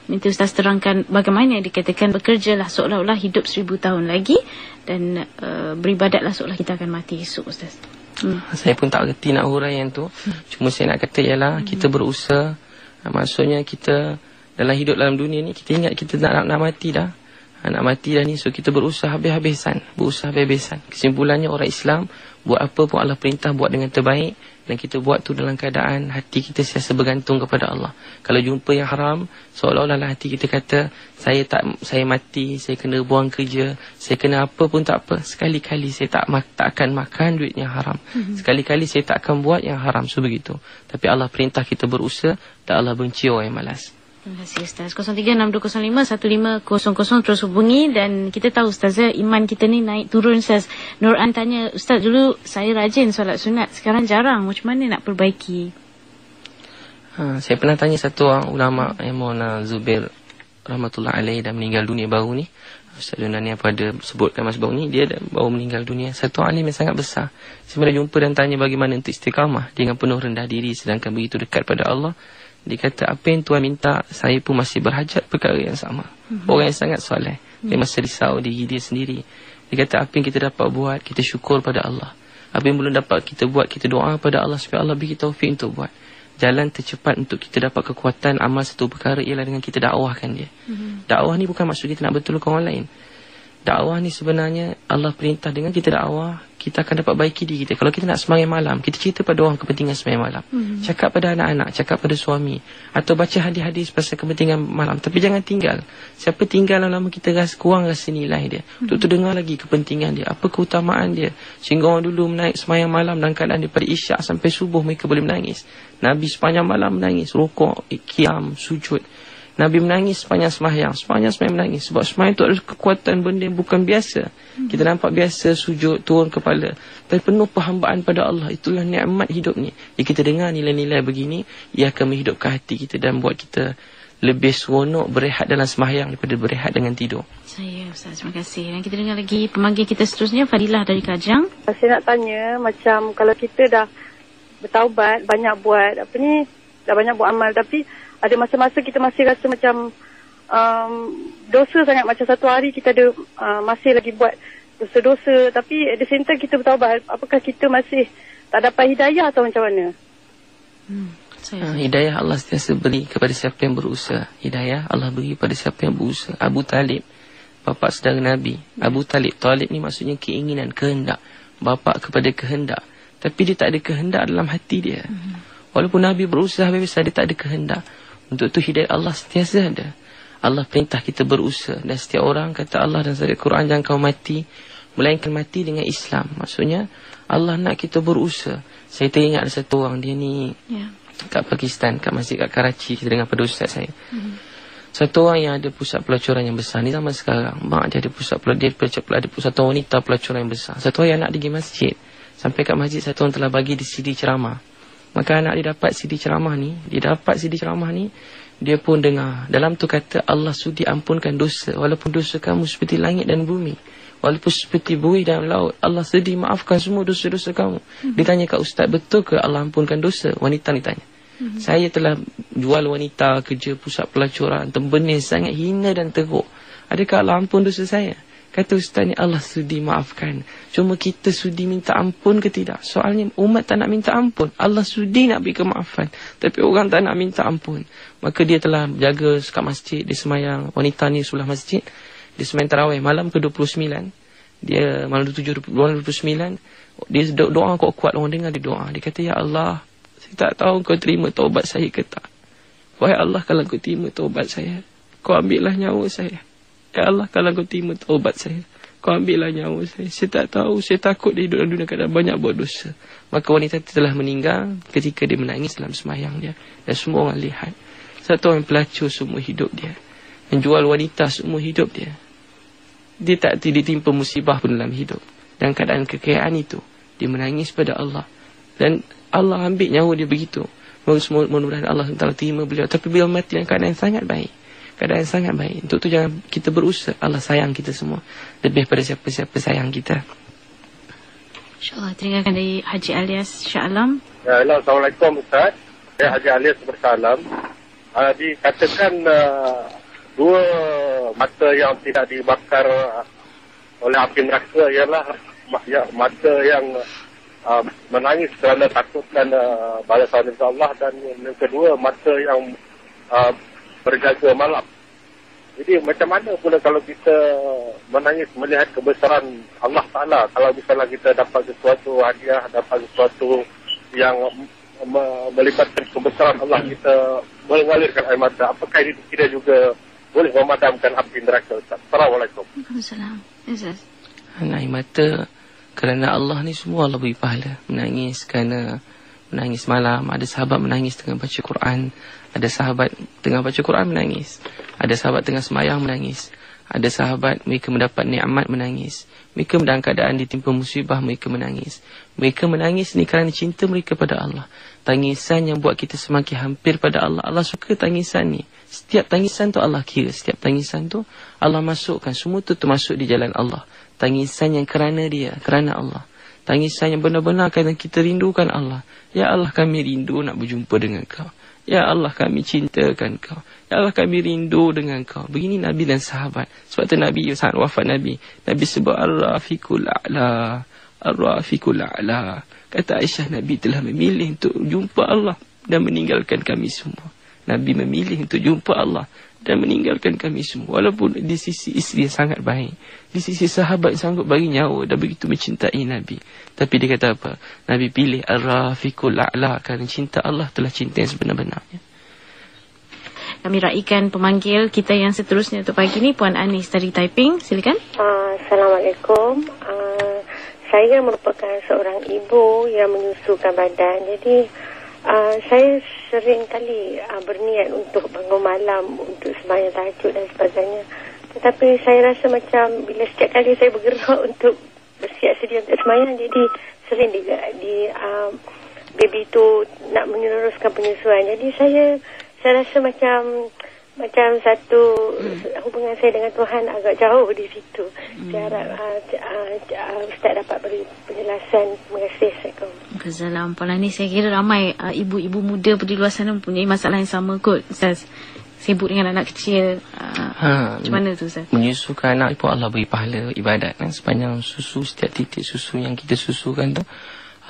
minta Ustaz terangkan bagaimana dikatakan bekerjalah seolah-olah hidup 1000 tahun lagi dan beribadatlah seolah kita akan mati esok, Ustaz. Saya pun tak kerti nak huraian tu. Cuma saya nak kata ialah kita berusaha. Maksudnya kita dalam hidup dalam dunia ni, kita ingat kita nak mati dah. Nak mati dah ni, so kita berusaha habis-habisan. Kesimpulannya orang Islam, buat apa pun Allah perintah buat dengan terbaik. Dan kita buat tu dalam keadaan hati kita sentiasa bergantung kepada Allah. Kalau jumpa yang haram, seolah-olah hati kita kata, saya mati, saya kena buang kerja, saya kena apa pun tak apa. Sekali-kali saya tak akan makan duit yang haram. Sekali-kali saya tak akan buat yang haram, so begitu. Tapi Allah perintah kita berusaha dan Allah benci orang yang malas. Terima kasih Ustaz. 0362051500 terus hubungi. Dan kita tahu Ustazah, iman kita ni naik turun Ustaz. Nur-An tanya, Ustaz dulu saya rajin solat sunat, sekarang jarang, macam mana nak perbaiki? Saya pernah tanya satu orang ulama, Maulana Zubair rahmatullah alaih, dah meninggal dunia baru ni. Ustaz Yunani apa ada sebutkan masa baru ni, dia baru meninggal dunia. Satu alim yang sangat besar. Saya pernah jumpa dan tanya bagaimana untuk istiqamah dengan penuh rendah diri sedangkan begitu dekat pada Allah. Dia kata, apa yang Tuhan minta, saya pun masih berhajat perkara yang sama. Orang yang sangat soleh. Dia masih risau diri dia sendiri. Dia kata, apa yang kita dapat buat, kita syukur pada Allah. Apa yang belum dapat kita buat, kita doa pada Allah supaya Allah beri taufik untuk buat. Jalan tercepat untuk kita dapat kekuatan amal satu perkara ialah dengan kita dakwahkan dia. Dakwah ni bukan maksud kita nak betulkan orang lain. Dakwah ni sebenarnya Allah perintah dengan kita dakwah, kita akan dapat baiki diri kita. Kalau kita nak sembahyang malam, kita cerita pada orang kepentingan sembahyang malam. Cakap pada anak-anak, cakap pada suami, atau baca hadis-hadis pasal kepentingan malam. Tapi jangan tinggal. Siapa tinggal lama kita kurang rasa nilai dia. Untuk dengar lagi kepentingan dia, apa keutamaan dia. Sehingga orang dulu menaik sembahyang malam dalam keadaan daripada isyak sampai subuh mereka boleh menangis. Nabi sepanjang malam menangis, rukuk, qiyam, sujud. Nabi menangis sepanjang sembahyang menangis. Sebab sembahyang itu adalah kekuatan benda yang bukan biasa. Kita nampak biasa sujud, turun kepala, tapi penuh perhambaan pada Allah. Itulah nikmat hidup ni. Jika kita dengar nilai-nilai begini, ia akan menghidupkan hati kita dan buat kita lebih seronok berehat dalam sembahyang daripada berehat dengan tidur. Saya Ustaz, terima kasih. Dan kita dengar lagi pemanggil kita seterusnya, Fadilah dari Kajang. Saya nak tanya, macam kalau kita dah bertaubat, banyak buat amal, tapi ada masa-masa kita masih rasa macam dosa sangat. Macam satu hari kita ada masih lagi buat dosa-dosa, tapi at the same time kita bertaubat. Apakah kita masih tak dapat hidayah atau macam mana? Hidayah Allah sentiasa beri kepada siapa yang berusaha. Hidayah Allah beri kepada siapa yang berusaha. Abu Talib, bapa saudara Nabi. Abu Talib ni maksudnya keinginan, kehendak. Bapa kepada kehendak. Tapi dia tak ada kehendak dalam hati dia. Walaupun Nabi berusaha habis-habisan, dia tak ada kehendak. Untuk itu hidayah Allah sentiasa ada. Allah perintah kita berusaha. Dan setiap orang kata Allah dan surah Quran, jangan kau mati melainkan mati dengan Islam. Maksudnya Allah nak kita berusaha. Saya teringat ada satu orang, dia ni kat Pakistan, kat masjid kat Karachi, kita dengar pada ustaz saya. Satu orang yang ada pusat pelacuran yang besar ni zaman sekarang. Mak dia ada pusat ada satu wanita pelacuran yang besar. Satu hari anak dia pergi masjid. Sampai kat masjid, satu orang telah bagi di CD ceramah. Maka anak dia dapat CD ceramah ni, dia pun dengar. Dalam tu kata, Allah sudi ampunkan dosa, walaupun dosa kamu seperti langit dan bumi, walaupun seperti buih dalam laut, Allah sudi maafkan semua dosa-dosa kamu. Ditanya kat ustaz, betul ke Allah ampunkan dosa? Wanita ni tanya. Saya telah jual wanita, kerja pusat pelacuran, tembenis, sangat hina dan teruk. Adakah Allah ampun dosa saya? Kata ustaz ni, Allah sudi maafkan. Cuma kita sudi minta ampun ke tidak? Soalnya umat tak nak minta ampun. Allah sudi nak beri kemaafan, tapi orang tak nak minta ampun. Maka dia telah jaga kat masjid, dia semayang. Wanita ni sebelah masjid, dia semayang tarawih malam ke-29. Dia malam 29, dia doa kuat-kuat, orang dengar dia doa. Dia kata, ya Allah, saya tak tahu kau terima taubat saya ke tak. Wahai Allah, kalau kau terima taubat saya, kau ambillah nyawa saya. Ya Allah, kalau kau terima taubat saya, kau ambillah nyawa saya. Saya tak tahu, saya takut dia hidup dalam dunia kadang banyak buat dosa. Maka wanita telah meninggal ketika dia menangis dalam sembahyang dia. Dan semua orang lihat. Satu orang pelacur semua hidup dia, menjual wanita semua hidup dia. Dia tak ditimpa musibah pun dalam hidup. Dan keadaan kekayaan itu, dia menangis pada Allah. Dan Allah ambil nyawa dia begitu. Mudah-mudahan Allah terima beliau. Tapi beliau mati dalam keadaan sangat baik. Keadaan sangat baik. Untuk tu jangan kita berusaha. Allah sayang kita semua lebih pada siapa-siapa sayang kita. InsyaAllah. Tinggalkan dari Haji Alias Shah Alam. Ya, Assalamualaikum Ustaz. Saya Haji Alias bersalam. Dikatakan dua mata yang tidak dibakar oleh api neraka ialah mata yang menangis kerana takutkan balasan Allah, dan yang kedua mata yang berjaga malam. Jadi macam mana pula kalau kita menangis melihat kebesaran Allah Ta'ala, kalau misalnya kita dapat sesuatu hadiah, dapat sesuatu yang melibatkan kebesaran Allah, kita mengalirkan air mata, apakah ini tidak juga boleh memadamkan api neraka, Ustaz? Assalamualaikum. Waalaikumsalam. Air mata kerana Allah ni semua Allah beri pahala. Menangis kerana menangis malam. Ada sahabat menangis tengah baca Quran. Ada sahabat tengah baca Quran menangis. Ada sahabat tengah sembahyang menangis. Ada sahabat mereka mendapat nikmat menangis. Mereka dalam keadaan ditimpa musibah mereka menangis. Mereka menangis ni kerana cinta mereka pada Allah. Tangisan yang buat kita semakin hampir pada Allah. Allah suka tangisan ni. Setiap tangisan tu Allah kira. Setiap tangisan tu Allah masukkan. Semua tu termasuk di jalan Allah. Tangisan yang kerana dia, kerana Allah. Tangisan yang benar-benar kerana kita rindukan Allah. Ya Allah, kami rindu nak berjumpa dengan kau. Ya Allah, kami cintakan kau. Ya Allah, kami rindu dengan kau. Begini Nabi dan sahabat. Sebab tu Nabi, saat wafat Nabi sebut Ar-Rafiqul A'la. Ar-Rafiqul A'la. Kata Aisyah, Nabi telah memilih untuk jumpa Allah dan meninggalkan kami semua. Nabi memilih untuk jumpa Allah dan meninggalkan kami semua. Walaupun di sisi isteri yang sangat baik, di sisi sahabat yang sanggup bagi nyawa dan begitu mencintai Nabi, tapi dia kata apa? Nabi pilih Ar-Rafiqul A'la kerana cinta Allah telah cinta yang sebenar-benarnya. Kami raikan pemanggil kita yang seterusnya untuk pagi ni, Puan Anis dari Taiping. Silakan. Assalamualaikum. Saya merupakan seorang ibu yang menyusukan badan. Jadi saya sering kali berniat untuk bangun malam untuk sembahyang tahajud dan sebagainya. Tetapi saya rasa macam bila setiap kali saya bergerak untuk bersiap sedia untuk sembahyang, jadi sering baby tu nak meneruskan penyusuan. Jadi saya rasa macam satu hubungan saya dengan Tuhan agak jauh di situ. Saya harap Ustaz dapat beri penjelasan. Terima kasih. Assalamualaikum. Puan Anis, saya kira ramai ibu-ibu muda di luar sana mempunyai masalah yang sama kot, Ustaz. Sibuk dengan anak kecil. Macam mana tu, Ustaz? Menyusukan anak pun Allah beri pahala ibadat. Sepanjang susu, setiap titik susu yang kita susukan tu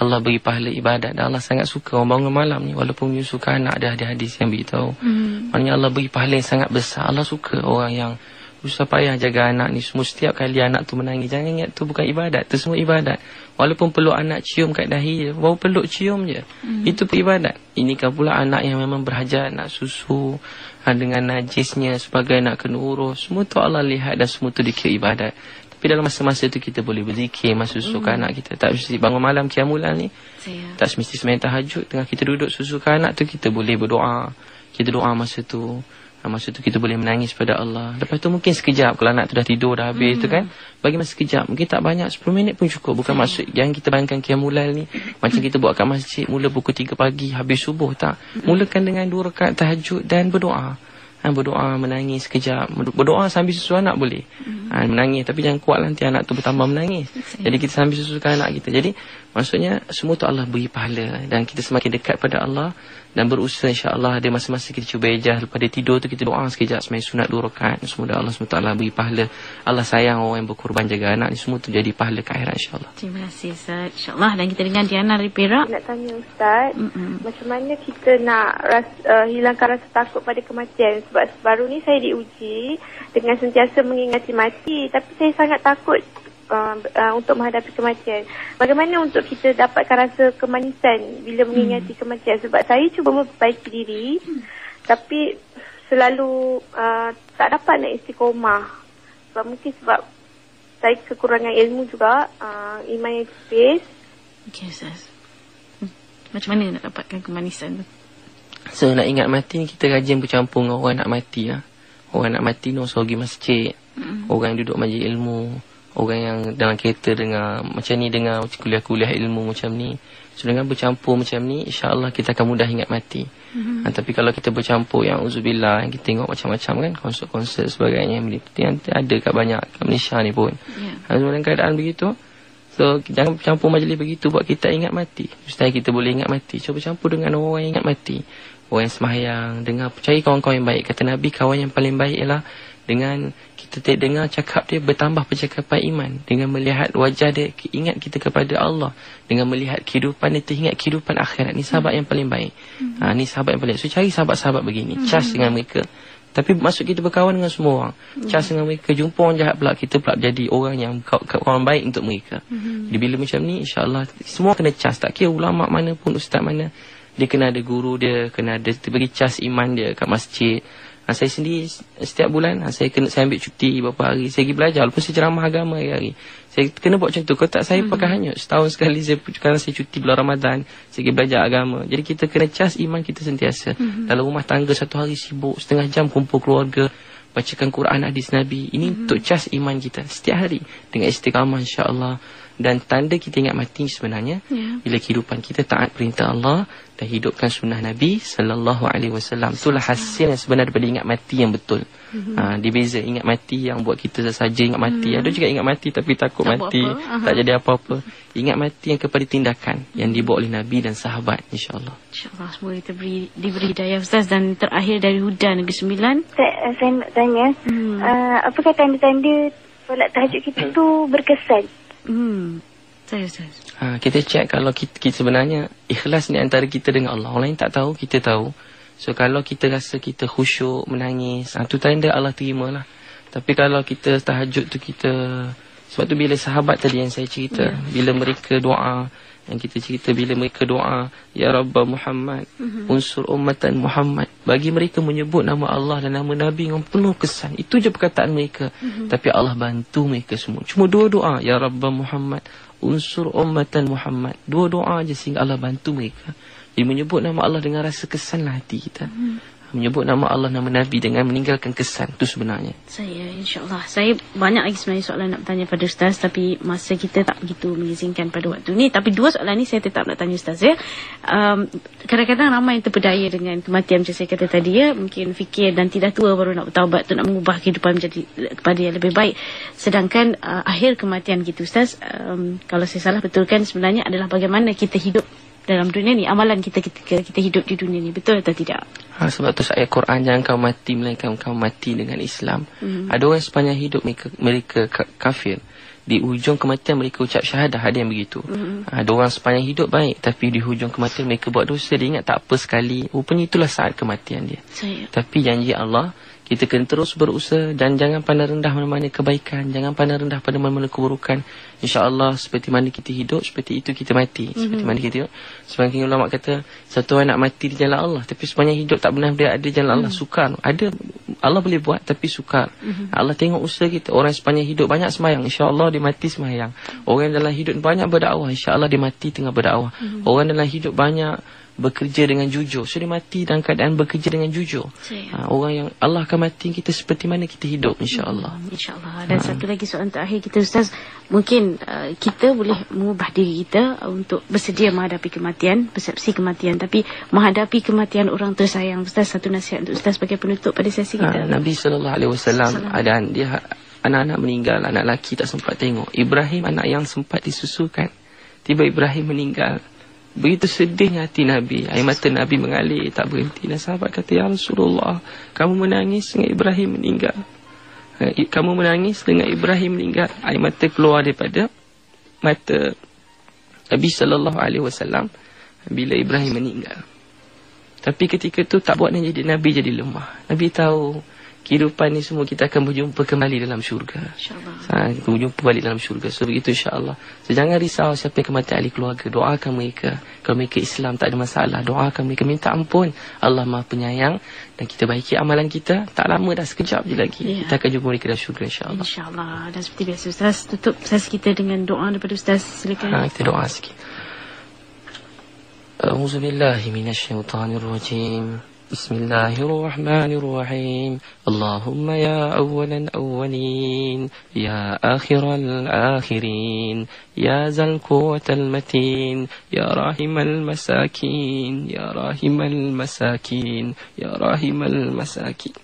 Allah beri pahala ibadat. Dan Allah sangat suka orang bangun malam ni. Walaupun menyusukan anak, ada hadis yang beritahu. Maknanya Allah beri pahala yang sangat besar. Allah suka orang yang susah payah jaga anak ni semua. Setiap kali anak tu menangis, jangan ingat tu bukan ibadat. Tu semua ibadat. Walaupun peluk anak, cium kat dahi, baru peluk cium je. Itu pun ibadat. Ini kan pula anak yang memang berhajat nak susu, dengan najisnya sebagai nak kena urus. Semua tu Allah lihat dan semua tu dikira ibadat. Tapi dalam masa-masa tu kita boleh berzikir masa susukan anak kita. Tak mesti bangun malam Qiyamulan ni. Tak mesti sembahyang tahajud. Tengah kita duduk susukan anak tu, kita boleh berdoa. Kita doa masa tu. Masa tu kita boleh menangis pada Allah. Lepas tu mungkin sekejap. Kalau anak tu dah tidur dah habis tu kan, bagi masa sekejap. Mungkin tak banyak, 10 minit pun cukup. Bukan maksud yang kita bayangkan Qiyamulan ni macam kita buat kat masjid, mula pukul 3 pagi habis subuh. Tak. Mulakan dengan 2 rakaat tahajud dan berdoa. Berdoa, menangis sekejap. Berdoa sambil susu anak boleh. Menangis, tapi jangan kuat nanti anak tu bertambah menangis. Jadi kita sambil susukan anak kita. Jadi maksudnya semua tu Allah beri pahala. Dan kita semakin dekat pada Allah. Dan berusaha insyaAllah ada masa-masa kita cuba ejah. Lepas dia tidur tu kita doa sekejap sembahyang sunat 2 rakaat. Semoga Allah SWT beri pahala. Allah sayang orang yang berkorban jaga anak ni. Semua tu jadi pahala ke akhirat insyaAllah. Terima kasih, Ustaz. InsyaAllah. Dan kita dengan Diana dari Perak. Nak tanya Ustaz, macam mana kita nak hilangkan rasa takut pada kematian? Sebab baru ni saya diuji dengan sentiasa mengingati mati, tapi saya sangat takut untuk menghadapi kematian. Bagaimana untuk kita dapatkan rasa kemanisan bila mengingati kematian? Sebab saya cuba memperbaiki diri, tapi selalu tak dapat nak istiqomah. Sebab saya kekurangan ilmu juga, iman yang tipis. Okey, Ustaz. Macam mana nak dapatkan kemanisan tu? So nak ingat mati ni kita rajin bercampur dengan orang nak mati lah. Orang nak mati ni orang pergi masjid, orang yang duduk majlis ilmu, orang yang dalam kereta dengar macam ni, dengar kuliah-kuliah ilmu macam ni. So dengan bercampur macam ni, insyaAllah kita akan mudah ingat mati. Tapi kalau kita bercampur yang uzubillah, yang kita tengok macam-macam kan, konsert-konsert sebagainya, yang ada kat banyak kat Malaysia ni pun. Dalam keadaan begitu, So jangan campur majlis begitu buat kita ingat mati. Ustaz kita boleh ingat mati. Cuba campur dengan orang yang ingat mati. Orang yang sembahyang, dengar, cari kawan-kawan yang baik. Kata Nabi, kawan yang paling baik ialah dengan kita dengar cakap dia bertambah percakapan iman. Dengan melihat wajah dia, ingat kita kepada Allah. Dengan melihat kehidupan dia, teringat kehidupan akhirat. Ni sahabat yang paling baik. Ni sahabat yang paling baik. So cari sahabat-sahabat begini. Cas dengan mereka. Tapi maksud kita berkawan dengan semua orang. Cas dengan mereka. Jumpa orang jahat pula, kita pula jadi orang yang kawan baik untuk mereka. Jadi bila macam ni, insyaAllah semua kena cas. Tak kira ulama' mana pun, ustaz mana, dia kena ada guru dia, kena ada bagi cas iman dia kat masjid. Saya sendiri setiap bulan saya ambil cuti beberapa hari, saya pergi belajar. Lepas saya ceramah agama hari-hari. Saya kena buat macam tu. Kalau tak, saya pakai hanyut. Setahun sekali kalau saya cuti bulan Ramadan, saya pergi belajar agama. Jadi kita kena cas iman kita sentiasa. Dalam rumah tangga satu hari sibuk, setengah jam kumpul keluarga, bacakan Quran, hadis Nabi. Ini untuk cas iman kita setiap hari dengan istiqamah, insya-Allah. Dan tanda kita ingat mati sebenarnya bila kehidupan kita taat perintah Allah dan hidupkan sunnah Nabi sallallahu alaihi wasallam. Itulah hasil yang sebenar daripada ingat mati yang betul. Dia beza ingat mati yang buat kita saja ingat mati. Ada juga ingat mati tapi takut tak mati, tak jadi apa-apa. Ingat mati yang kepada tindakan yang dibuat oleh Nabi dan sahabat, insya-Allah. Insya-Allah semoga kita diberi hidayah Ustaz. Dan terakhir dari Huda Negeri Sembilan. Saya nak tanya, apakah tanda-tanda solat tahajud kita tu berkesan? Kita cek kalau kita sebenarnya ikhlas ni antara kita dengan Allah. Orang lain tak tahu, kita tahu. So kalau kita rasa kita khusyuk, menangis, tu tanda Allah terima lah. Tapi kalau kita tahajud tu kita, sebab tu bila sahabat tadi yang saya cerita, bila mereka doa, yang kita cerita bila mereka doa, Ya Rabbah Muhammad, unsur ummatan Muhammad, bagi mereka menyebut nama Allah dan nama Nabi dengan penuh kesan. Itu je perkataan mereka. Tapi Allah bantu mereka semua. Cuma dua doa, Ya Rabbah Muhammad, unsur ummatan Muhammad. Dua doa je sehingga Allah bantu mereka. Jadi menyebut nama Allah dengan rasa kesanlah hati kita. Menyebut nama Allah, nama Nabi dengan meninggalkan kesan. Itu sebenarnya. InsyaAllah. Saya banyak lagi sebenarnya soalan nak bertanya pada Ustaz. Tapi masa kita tak begitu mengizinkan pada waktu ni. Tapi dua soalan ni saya tetap nak tanya Ustaz ya. Kadang-kadang ramai yang terpedaya dengan kematian macam saya kata tadi ya. Mungkin fikir dan tidak tua baru nak bertaubat tu, nak mengubah kehidupan menjadi kepada yang lebih baik. Sedangkan akhir kematian kita Ustaz, kalau saya salah betulkan sebenarnya adalah bagaimana kita hidup dalam dunia ni, amalan kita hidup di dunia ni, betul atau tidak? Sebab tu ayat Quran, jangan kau mati melainkan kau mati dengan Islam. Ada orang sepanjang hidup mereka kafir, di hujung kematian mereka ucap syahadah. Ada yang begitu. Ada orang sepanjang hidup baik, tapi di hujung kematian mereka buat dosa. Dia ingat tak apa sekali, rupanya itulah saat kematian dia. Tapi janji Allah, kita kena terus berusaha dan jangan pandang rendah mana-mana kebaikan, jangan pandang rendah pada mana-mana keburukan. InsyaAllah seperti mana kita hidup, seperti itu kita mati. Seperti mana kita hidup. Sebagian ulama kata, satu orang nak mati di jalan Allah, tapi sepanjang hidup tak pernah berada di jalan Allah. Sukar. Ada, Allah boleh buat, tapi sukar. Allah tengok usaha kita. Orang sepanjang hidup banyak sembahyang, insyaAllah dia mati sembahyang. Orang dalam hidup banyak berdakwah, insyaAllah dia mati tengah berdakwah. Orang dalam hidup banyak bekerja dengan jujur, so dia mati dalam keadaan bekerja dengan jujur. Orang yang Allah akan mati kita seperti mana kita hidup, insyaAllah. InsyaAllah. Dan satu lagi soalan terakhir kita Ustaz, mungkin kita boleh mengubah diri kita untuk bersedia menghadapi kematian, persepsi kematian, tapi menghadapi kematian orang tersayang. Ustaz, satu nasihat untuk Ustaz sebagai penutup pada sesi kita. Nabi SAW ada dia anak-anak meninggal, anak lelaki tak sempat tengok. Ibrahim anak yang sempat disusukan, tiba Ibrahim meninggal. Begitu sedihnya hati Nabi, air mata Nabi mengalir tak berhenti. Dan sahabat kata, Ya Rasulullah, kamu menangis dengan Ibrahim meninggal. Kamu menangis dengan Ibrahim meninggal. Air mata keluar daripada mata Nabi SAW bila Ibrahim meninggal. Tapi ketika itu tak buat jadi Nabi jadi lemah. Nabi tahu kehidupan ni semua kita akan berjumpa kembali dalam syurga. InsyaAllah. Berjumpa balik dalam syurga. So begitu insyaAllah. So jangan risau siapa yang kematian ahli keluarga. Doakan mereka. Kalau mereka Islam tak ada masalah, doakan mereka, minta ampun. Allah Maha Penyayang. Dan kita baiki amalan kita. Tak lama dah, sekejap je lagi. Kita akan jumpa mereka dalam syurga insyaAllah. InsyaAllah. Dan seperti biasa Ustaz, tutup sesi kita dengan doa daripada Ustaz. Silakan. Kita doa sikit. A'udzubillahi minasyaitanirrajim. بسم الله الرحمن الرحيم اللهم يا أول الأولين يا آخر الآخرين يا ذا القوة المتين يا راحم المساكين يا راحم المساكين يا راحم المساكين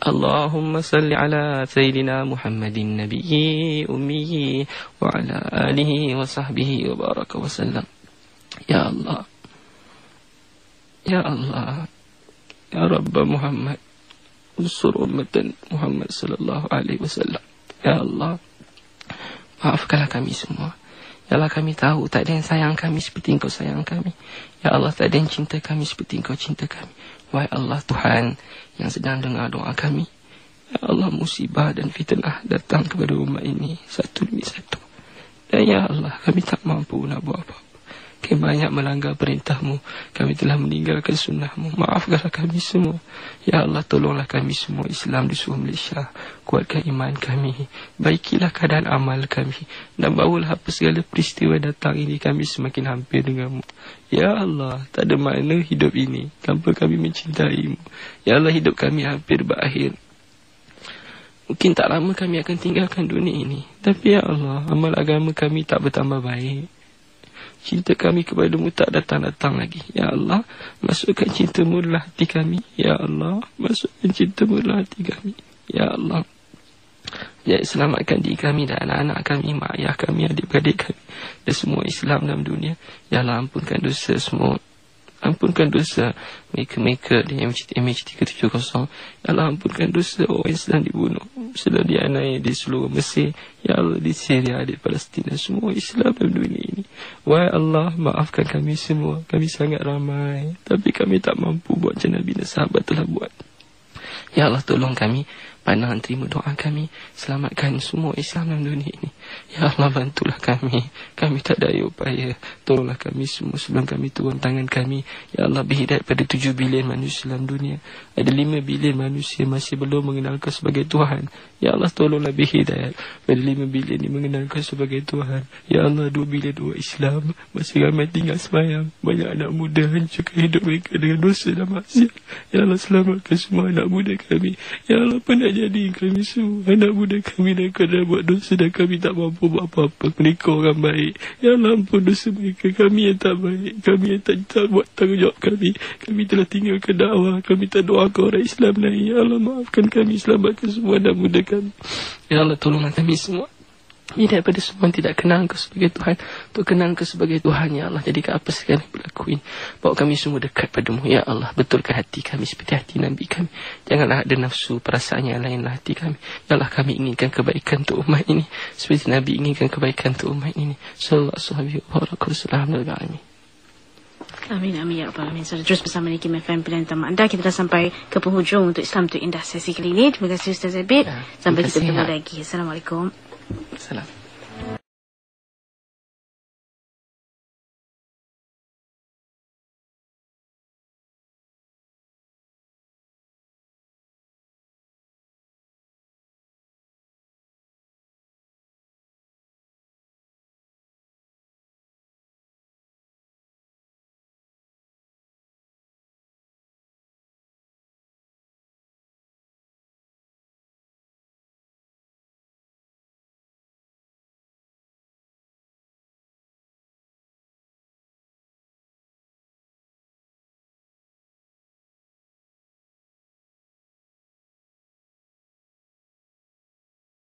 اللهم صل على سيدنا محمد النبي أمي وعلى آله وصحبه وبارك وسلم. يا الله يا الله يا رب محمد انصر أمة محمد صلى الله عليه وسلم. Ya Allah, maafkanlah kami semua. Ya Allah, kami tahu tak ada yang sayang kami seperti Engkau sayang kami. Ya Allah, tak ada yang cinta kami seperti Engkau cinta kami. Wahai Allah Tuhan yang sedang dengar doa kami, ya Allah, musibah dan fitnah datang kepada umat ini satu demi satu. Dan ya Allah, kami tak mampu nak buat apa-apa. Kami banyak melanggar perintah-Mu. Kami telah meninggalkan sunnah-Mu. Maafkanlah kami semua. Ya Allah, tolonglah kami semua Islam di seluruh Malaysia. Kuatkan iman kami. Baikilah keadaan amal kami. Dan bawalah apa segala peristiwa datang ini kami semakin hampir dengan-Mu. Ya Allah, tak ada makna hidup ini tanpa kami mencintai-Mu. Ya Allah, hidup kami hampir berakhir. Mungkin tak lama kami akan tinggalkan dunia ini. Tapi ya Allah, amal agama kami tak bertambah baik. Cinta kami kepada-Mu tak datang-datang lagi. Ya Allah, masukkan cinta-Mu dalam hati kami. Ya Allah, masukkan cinta-Mu dalam hati kami. Ya Allah, ya, selamatkan diri kami dan anak-anak kami, mak ayah kami, adik-beradik kami dan semua Islam dalam dunia. Ya Allah, ampunkan dosa semua. Ampunkan dosa mereka-mereka di MH370. Ya Allah, ampunkan dosa orang yang sedang dibunuh, sedang dianiaya di seluruh Mesir. Ya Allah, di Syria, di Palestin, semua Islam dalam dunia ini. Wahai Allah, maafkan kami semua. Kami sangat ramai, tapi kami tak mampu buat macam Nabi dan sahabat telah buat. Ya Allah, tolong kami, pandang terima doa kami, selamatkan semua Islam dalam dunia ini. Ya Allah, bantulah kami. Kami tak daya upaya. Tolonglah kami semua sebelum kami turun tangan kami. Ya Allah, berhidayat pada 7 bilion manusia dalam dunia. Ada 5 bilion manusia masih belum mengenal Kau sebagai Tuhan. Ya Allah, tolonglah berhidayat pada 5 bilion ini mengenal Kau sebagai Tuhan. Ya Allah, 2 bilion orang Islam masih ramai tinggal semayang. Banyak anak muda hancurkan hidup mereka dengan dosa dan maksiat. Ya Allah, selamatkan semua anak muda kami. Ya Allah, apa nak jadi kami semua? Anak muda kami dan keadaan buat dosa dan kami tak mampu buat apa-apa. Mereka orang baik. Ya Allah, ampun dosa mereka. Kami yang tak baik. Kami yang tak buat tanggungjawab kami. Kami telah tinggalkan dakwah. Kami tak doakan orang Islam lain. Ya Allah, maafkan kami. Selamatkan semua anak muda kami. Ya Allah, tolonglah kami semua. Ini daripada semua yang tidak kenal Kau sebagai Tuhan, untuk kenal Kau sebagai Tuhan. Ya Allah, jadikan apa sekali berlaku ini, bawa kami semua dekat padamu. Ya Allah, betulkan hati kami seperti hati Nabi kami. Janganlah ada nafsu perasaan yang lain dalam hati kami. Ya Allah, kami inginkan kebaikan untuk umat ini seperti Nabi inginkan kebaikan untuk umat ini. Sallallahu alaihi wasallam. Amin, amin, ya Rabbal Alamin. Terus bersama Nikim FM pilihan utama anda. Kita dah sampai ke penghujung untuk Islam tu Indah sesi kali ini. Terima kasih Ustaz Zabid. Sampai kita bertemu lagi. Assalamualaikum. Salam.